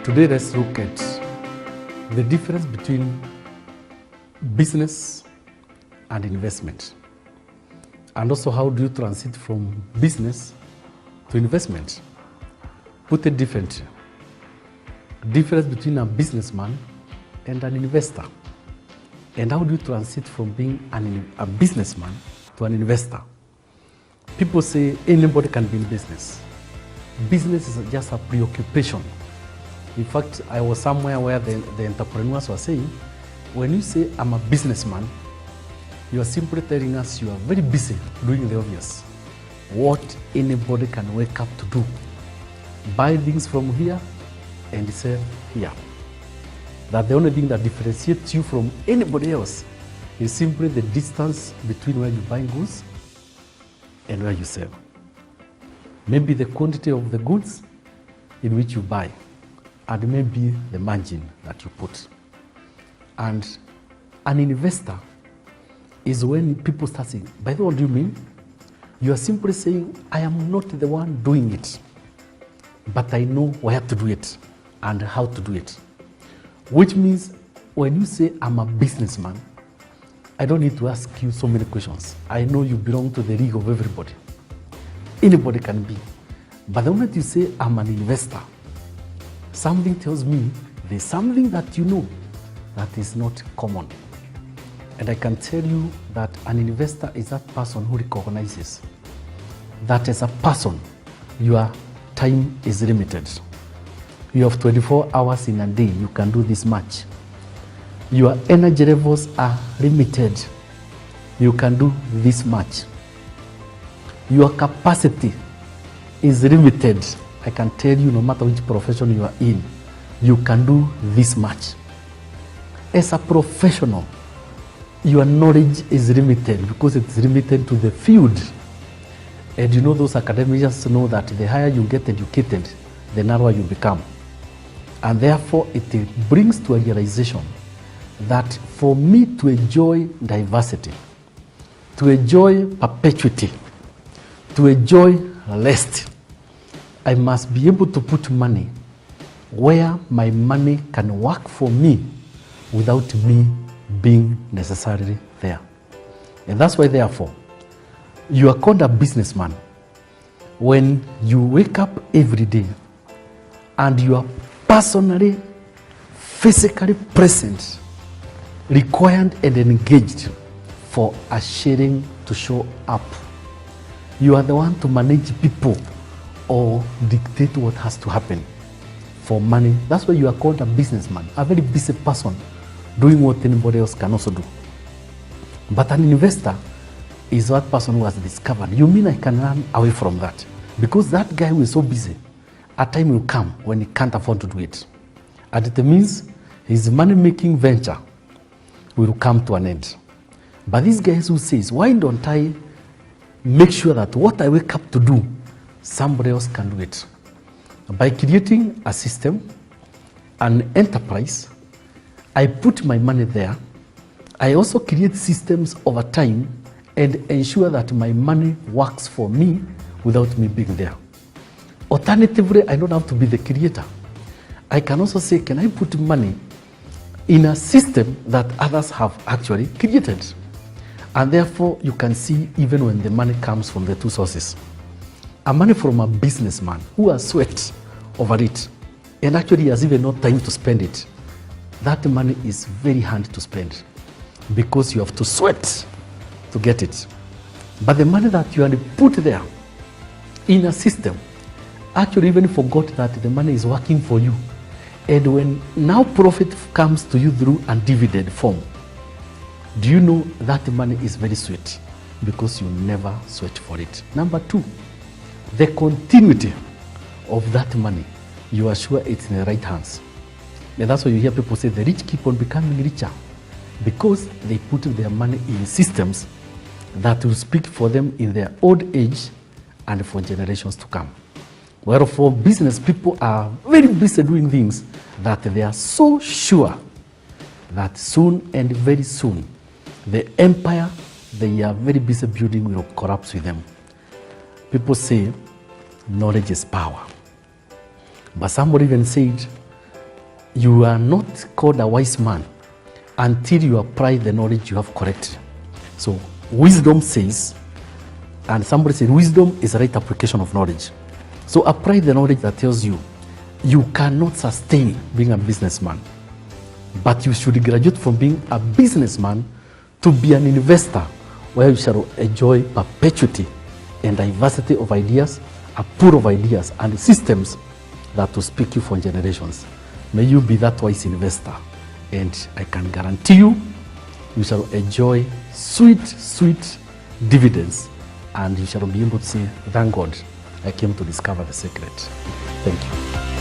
Today let's look at the difference between business and investment, and also how do you transit from business to investment. Put it differently, difference between a businessman and an investor, and how do you transit from being a businessman to an investor. People say anybody can be in business. Business is just a preoccupation. In fact, I was somewhere where the entrepreneurs were saying, when you say I'm a businessman, you are simply telling us you are very busy doing the obvious. What anybody can wake up to do. Buy things from here and sell here. That the only thing that differentiates you from anybody else is simply the distance between where you buy goods and where you sell. Maybe the quantity of the goods in which you buy, and maybe the margin that you put. And an investor is when people start saying, by the way, what do you mean? You are simply saying, I am not the one doing it, but I know where to do it and how to do it. Which means when you say I'm a businessman, I don't need to ask you so many questions. I know you belong to the league of everybody. Anybody can be. But the moment you say I'm an investor, something tells me there's something that you know that is not common. And I can tell you that an investor is that person who recognizes that as a person, your time is limited. You have 24 hours in a day, you can do this much. Your energy levels are limited. You can do this much. Your capacity is limited. I can tell you, no matter which profession you are in, you can do this much. As a professional, your knowledge is limited because it's limited to the field. And you know, those academics know that the higher you get educated, the narrower you become. And therefore, it brings to a realization that for me to enjoy diversity, to enjoy perpetuity, to enjoy rest, I must be able to put money where my money can work for me without me being necessarily there. And that's why, therefore, you are called a businessman when you wake up every day and you are personally, physically present, required and engaged for a sharing to show up. You are the one to manage people or dictate what has to happen for money. That's why you are called a businessman, a very busy person doing what anybody else can also do. But an investor is that person who has discovered, you mean I can run away from that? Because that guy who is so busy, a time will come when he can't afford to do it. And it means his money-making venture will come to an end. But these guys who says, why don't I make sure that what I wake up to do, somebody else can do it? By creating a system, an enterprise, I put my money there. I also create systems over time and ensure that my money works for me without me being there. Alternatively, I don't have to be the creator. I can also say, can I put money in a system that others have actually created? And therefore, you can see even when the money comes from the two sources. A money from a businessman who has sweat over it and actually has even no time to spend it. That money is very hard to spend because you have to sweat to get it. But the money that you had put there in a system, actually even forgot that the money is working for you. And when now profit comes to you through a dividend form, do you know that money is very sweet because you never sweat for it. Number two, the continuity of that money, you are sure it's in the right hands. And that's why you hear people say the rich keep on becoming richer because they put their money in systems that will speak for them in their old age and for generations to come. Wherefore, business people are very busy doing things that they are so sure that soon and very soon, the empire they are very busy building will collapse with them. People say knowledge is power. But somebody even said you are not called a wise man until you apply the knowledge you have correctly. So wisdom says, and somebody said wisdom is the right application of knowledge. So apply the knowledge that tells you you cannot sustain being a businessman, but you should graduate from being a businessman to be an investor where you shall enjoy perpetuity and diversity of ideas, a pool of ideas and systems that will speak you for generations. May you be that wise investor, and I can guarantee you, you shall enjoy sweet, sweet dividends, and you shall be able to say, thank God, I came to discover the secret. Thank you.